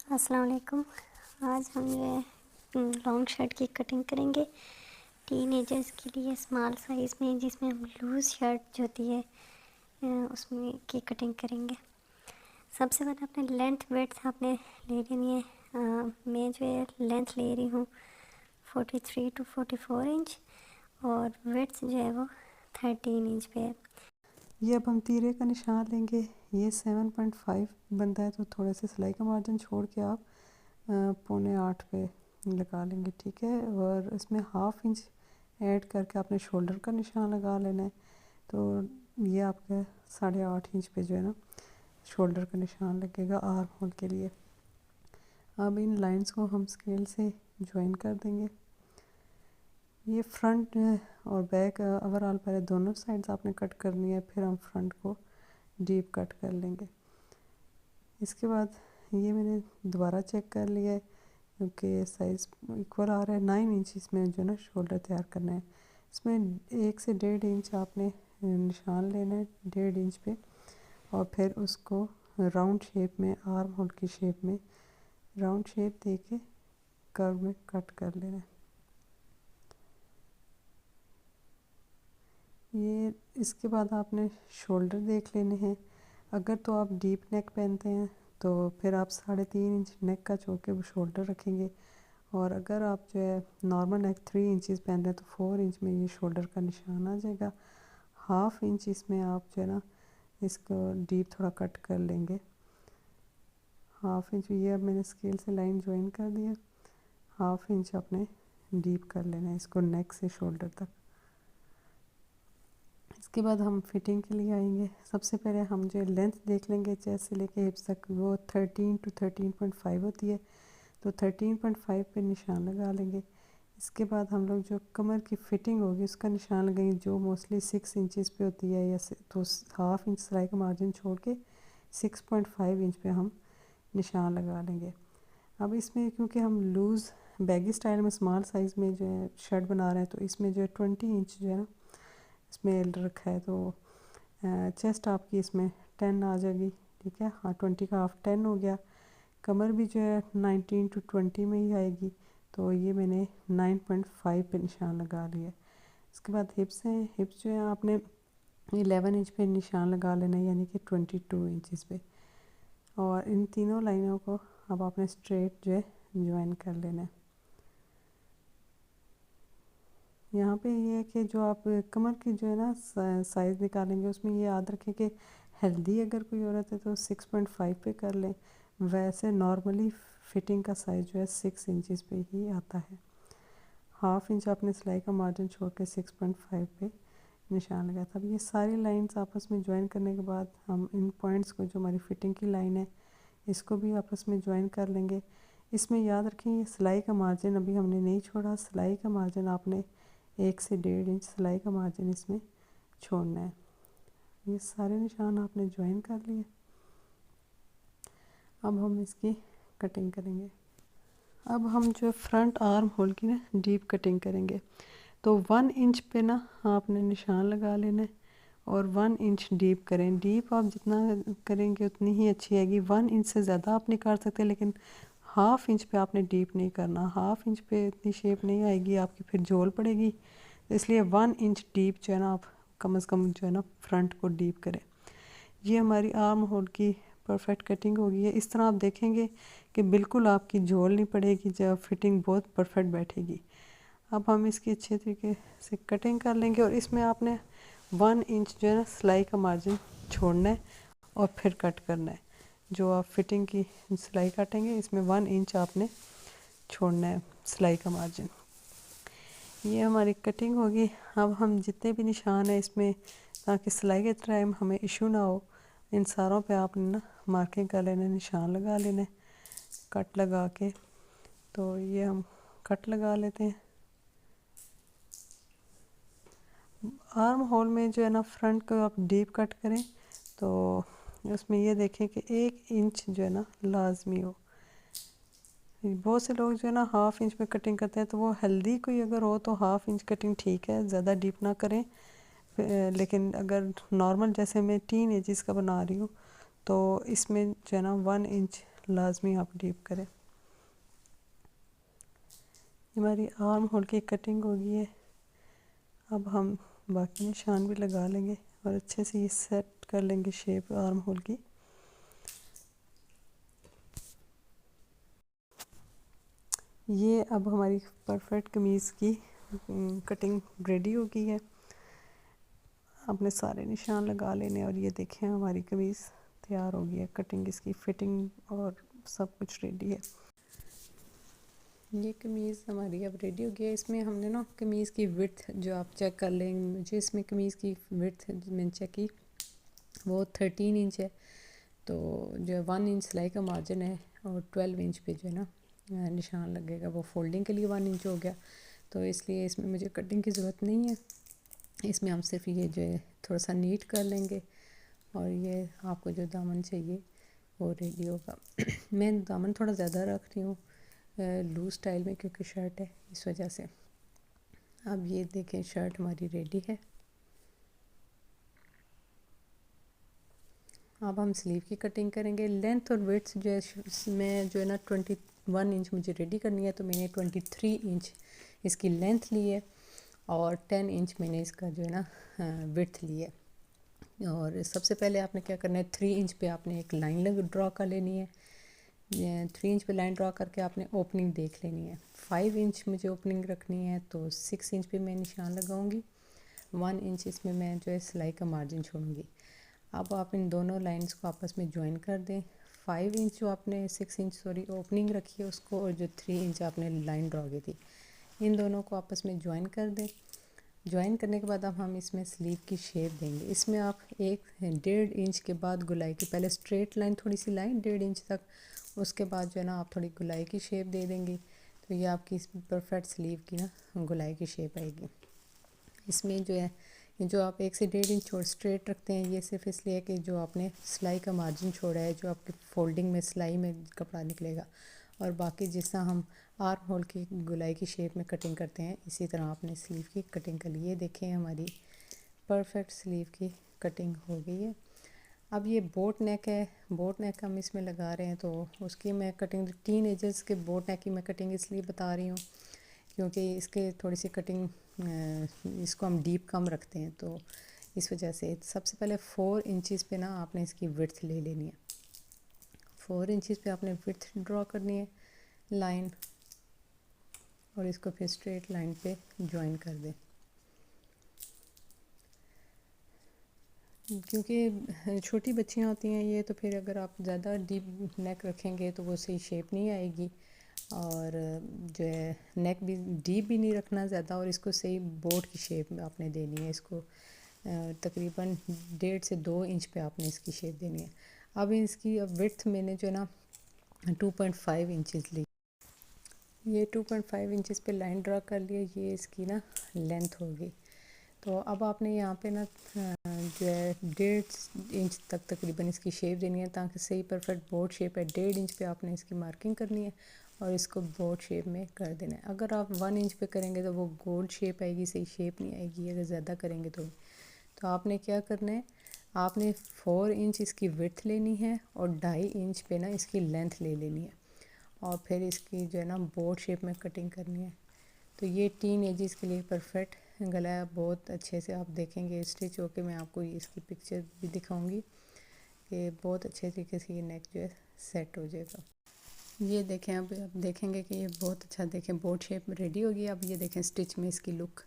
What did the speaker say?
अस्सलाम वालेकुम। आज हम जो है लॉन्ग शर्ट की कटिंग करेंगे टीनेजर्स के लिए स्मॉल साइज़ में, जिसमें हम लूज़ शर्ट जो होती है उसमें की कटिंग करेंगे। सबसे पहले अपने लेंथ वेड्थ आपने ले लेनी है। मैं जो है लेंथ ले रही हूँ 43 to 44 इंच और वेड्थ जो है वो 13 इंच पे है। ये अब हम तीरे का निशान लेंगे। ये 7.5 बनता है, तो थोड़े से सिलाई का मार्जिन छोड़ के आप 7.25 पे लगा लेंगे, ठीक है। और इसमें हाफ इंच ऐड करके आपने शोल्डर का निशान लगा लेना है। तो ये आपका 8.5 इंच पे जो है ना शोल्डर का निशान लगेगा आर्म होल के लिए। अब इन लाइंस को हम स्केल से ज्वाइन कर देंगे। ये फ्रंट और बैक ओवरऑल पहले दोनों साइड्स आपने कट करनी है, फिर हम फ्रंट को डीप कट कर लेंगे। इसके बाद ये मैंने दोबारा चेक कर लिया है, क्योंकि साइज़ इक्वल आ रहा है। 9 इंच इसमें जो ना शोल्डर तैयार करना है। इसमें 1 से 1.5 इंच आपने निशान लेना है 1.5 इंच पे, और फिर उसको राउंड शेप में, आर्म होल की शेप में राउंड शेप दे के कर्व में कट कर लेना है। ये इसके बाद आपने शोल्डर देख लेने हैं। अगर तो आप डीप नेक पहनते हैं तो फिर आप 3.5 इंच नेक का छोड़ के वो शोल्डर रखेंगे, और अगर आप जो है नॉर्मल नेक 3 इंचज़ पहनते हैं तो 4 इंच में ये शोल्डर का निशान आ जाएगा। हाफ इंच इसमें आप जो है ना इसको डीप थोड़ा कट कर लेंगे। हाफ इंच ये अब मैंने स्केल से लाइन ज्वाइन कर दिया। हाफ इंच आपने डीप कर लेना है इसको नेक से शोल्डर तक। इसके बाद हम फिटिंग के लिए आएंगे। सबसे पहले हम जो लेंथ देख लेंगे चेस्ट से लेके हिप्स तक, वो 13 to 13.5 होती है, तो 13.5 पे निशान लगा लेंगे। इसके बाद हम लोग जो कमर की फिटिंग होगी उसका निशान लगाएंगे, जो मोस्टली 6 इंचज़ पे होती है, या तो हाफ इंच सिलाई का मार्जिन छोड़ के 6.5 इंच पे हम निशान लगा लेंगे। अब इसमें क्योंकि हम लूज़ बैगी स्टाइल में स्मॉल साइज़ में जो है शर्ट बना रहे हैं, तो इसमें जो है 20 इंच जो है ना इसमें रखा है, तो चेस्ट आपकी इसमें 10 आ जाएगी, ठीक है। हाँ, 20 का हाफ 10 हो गया। कमर भी जो है 19 to 20 में ही आएगी, तो ये मैंने 9.5 पे निशान लगा लिया। इसके बाद हिप्स हैं। हिप्स जो है आपने 11 इंच पे निशान लगा लेना है, यानी कि 22 इंचज़ पे। और इन तीनों लाइनों को अब आपने स्ट्रेट जो है ज्वाइन कर लेना है। यहाँ पे ये है कि जो आप कमर की जो है ना साइज़ निकालेंगे, उसमें ये याद रखें कि हेल्दी अगर कोई औरत है तो 6.5 पे कर लें। वैसे नॉर्मली फिटिंग का साइज़ जो है 6 इंचज़ पे ही आता है। हाफ इंच आपने सिलाई का मार्जिन छोड़ के 6.5 पे निशान लगाया था। अब ये सारी लाइंस आपस में ज्वाइन करने के बाद हम इन पॉइंट्स को, जो हमारी फिटिंग की लाइन है, इसको भी आपस में ज्वाइन कर लेंगे। इसमें याद रखें ये सिलाई का मार्जिन अभी हमने नहीं छोड़ा। सिलाई का मार्जिन आपने 1 से 1.5 इंच सिलाई का मार्जिन इसमें छोड़ना है। ये सारे निशान आपने ज्वाइन कर लिए। अब हम इसकी कटिंग करेंगे। अब हम जो फ्रंट आर्म होल की ना डीप कटिंग करेंगे, तो 1 इंच पे ना आपने निशान लगा लेना है और 1 इंच डीप करें। डीप आप जितना करेंगे उतनी ही अच्छी आएगी। 1 इंच से ज़्यादा आप नहीं कर सकते, लेकिन हाफ इंच पे आपने डीप नहीं करना। हाफ इंच पे इतनी शेप नहीं आएगी आपकी, फिर झोल पड़ेगी। इसलिए 1 इंच डीप जो है ना आप कम से कम जो है ना फ्रंट को डीप करें। ये हमारी आर्म होल की परफेक्ट कटिंग होगी है। इस तरह आप देखेंगे कि बिल्कुल आपकी झोल नहीं पड़ेगी, जब फिटिंग बहुत परफेक्ट बैठेगी। अब हम इसकी अच्छे तरीके से कटिंग कर लेंगे, और इसमें आपने 1 इंच जो है ना सिलाई का मार्जिन छोड़ना है और फिर कट करना है। जो आप फिटिंग की सिलाई काटेंगे इसमें 1 इंच आपने छोड़ना है सिलाई का मार्जिन। ये हमारी कटिंग होगी। अब हम जितने भी निशान हैं इसमें, ताकि सिलाई के टाइम हमें इशू ना हो, इन सारों पे आपने ना मार्किंग कर लेना, निशान लगा लेना कट लगा के। तो ये हम कट लगा लेते हैं। आर्म होल में जो है ना फ्रंट को आप डीप कट करें, तो उसमें ये देखें कि 1 इंच जो है ना लाजमी हो। बहुत से लोग जो है ना हाफ इंच में कटिंग करते हैं, तो वो हेल्दी कोई अगर हो तो हाफ इंच कटिंग ठीक है, ज़्यादा डीप ना करें। लेकिन अगर नॉर्मल जैसे मैं 3 इंचज़ का बना रही हूँ, तो इसमें जो है ना 1 इंच लाजमी आप डीप करें। हमारी आर्म होल की कटिंग हो गई है। अब हम बाकी निशान भी लगा लेंगे और अच्छे से ये सेट कर लेंगे शेप आर्म होल की। ये अब हमारी परफेक्ट कमीज़ की कटिंग रेडी हो गई है। आपने सारे निशान लगा लेने और ये देखें हमारी कमीज़ तैयार हो गई है। कटिंग इसकी फिटिंग और सब कुछ रेडी है। ये कमीज़ हमारी अब रेडी हो गई है। इसमें हमने ना कमीज़ की विड्थ जो आप चेक कर लें, मुझे इसमें कमीज़ की विड्थ मैंने चेक की वो 13 इंच है। तो जो 1 इंच सिलाई का मार्जिन है और 12 इंच पे जो है ना निशान लगेगा, वो फोल्डिंग के लिए 1 इंच हो गया। तो इसलिए इसमें मुझे कटिंग की ज़रूरत नहीं है। इसमें हम सिर्फ ये जो है थोड़ा सा नीट कर लेंगे और ये आपको जो दामन चाहिए वो रेडी होगा। मैं दामन थोड़ा ज़्यादा रख रही हूँ लूज़ स्टाइल में, क्योंकि शर्ट है इस वजह से। अब ये देखें शर्ट हमारी रेडी है। अब हम स्लीव की कटिंग करेंगे। लेंथ और विड्थ जो है मैं जो है ना 21 इंच मुझे रेडी करनी है, तो मैंने 23 इंच इसकी लेंथ ली है और 10 इंच मैंने इसका जो है ना विड्थ ली है। और सबसे पहले आपने क्या करना है, 3 इंच पे आपने एक लाइन ड्रॉ कर लेनी है। 3 इंच पे लाइन ड्रॉ करके आपने ओपनिंग देख लेनी है। 5 इंच मुझे ओपनिंग रखनी है, तो 6 इंच पे मैं निशान लगाऊंगी। 1 इंच इसमें मैं जो है सिलाई का मार्जिन छोड़ूंगी। अब आप इन दोनों लाइंस को आपस में ज्वाइन कर दें। 5 इंच जो आपने 6 इंच सॉरी ओपनिंग रखी है उसको, और जो 3 इंच आपने लाइन ड्रॉ की थी, इन दोनों को आपस में ज्वाइन कर दें। ज्वाइन करने के बाद अब हम इसमें स्लीव की शेप देंगे। इसमें आप 1.5 इंच के बाद गुलाई की, पहले स्ट्रेट लाइन थोड़ी सी लाइन 1.5 इंच तक, उसके बाद जो है ना आप थोड़ी गुलाई की शेप दे देंगे। तो ये आपकी परफेक्ट स्लीव की ना गुलाई की शेप आएगी। इसमें जो है जो आप 1 से 1.5 इंच छोड़ स्ट्रेट रखते हैं, ये सिर्फ इसलिए कि जो आपने सिलाई का मार्जिन छोड़ा है, जो आपकी फोल्डिंग में सिलाई में कपड़ा निकलेगा, और बाकी जिस तरह हम आर्म होल की गुलाई की शेप में कटिंग करते हैं, इसी तरह आपने स्लीव की कटिंग कर ली है। देखें हमारी परफेक्ट स्लीव की कटिंग हो गई है। अब ये बोट नेक है, बोट नेक हम इसमें लगा रहे हैं, तो उसकी मैं कटिंग टीन एजर्स के बोट नेक की मैं कटिंग इसलिए बता रही हूँ क्योंकि इसके थोड़ी सी कटिंग इसको हम डीप कम रखते हैं, तो इस वजह से सबसे पहले 4 इंचेस पे ना आपने इसकी विड्थ ले लेनी है। 4 इंचेस पे आपने विड्थ ड्रॉ करनी है लाइन, और इसको फिर स्ट्रेट लाइन पे ज्वाइन कर दें। क्योंकि छोटी बच्चियां होती हैं ये, तो फिर अगर आप ज़्यादा डीप नेक रखेंगे तो वो सही शेप नहीं आएगी, और जो है नेक भी डीप भी नहीं रखना ज़्यादा, और इसको सही बोट की शेप में आपने देनी है। इसको तकरीबन 1.5 से 2 इंच पे आपने इसकी शेप देनी है। अब इसकी विड्थ मैंने जो है ना 2.5 इंचज़ ली। ये 2.5 इंचज़ पे लाइन ड्रा कर लिया, ये इसकी ना लेंथ होगी। तो अब आपने यहाँ पे ना जो है 1.5 इंच तक तकरीबन इसकी शेप देनी है, ताकि सही परफेक्ट बोट शेप है। 1.5 इंच पे आपने इसकी मार्किंग करनी है और इसको बोट शेप में कर देना है। अगर आप 1 इंच पे करेंगे तो वो गोल शेप आएगी, सही शेप नहीं आएगी। अगर ज़्यादा करेंगे तो आपने क्या करना है, आपने 4 इंच इसकी विड्थ लेनी है और 2.5 इंच पे ना इसकी लेंथ ले लेनी है, और फिर इसकी जो है ना बोट शेप में कटिंग करनी है। तो ये टीन एजेस के लिए परफेक्ट गला है। बहुत अच्छे से आप देखेंगे स्टिच होके, मैं आपको इसकी पिक्चर भी दिखाऊंगी कि बहुत अच्छे तरीके से ये नेक जो है सेट हो जाएगा। ये देखें, अब आप देखेंगे कि ये बहुत अच्छा, देखें बोट शेप में रेडी हो गई। अब ये देखें स्टिच में इसकी लुक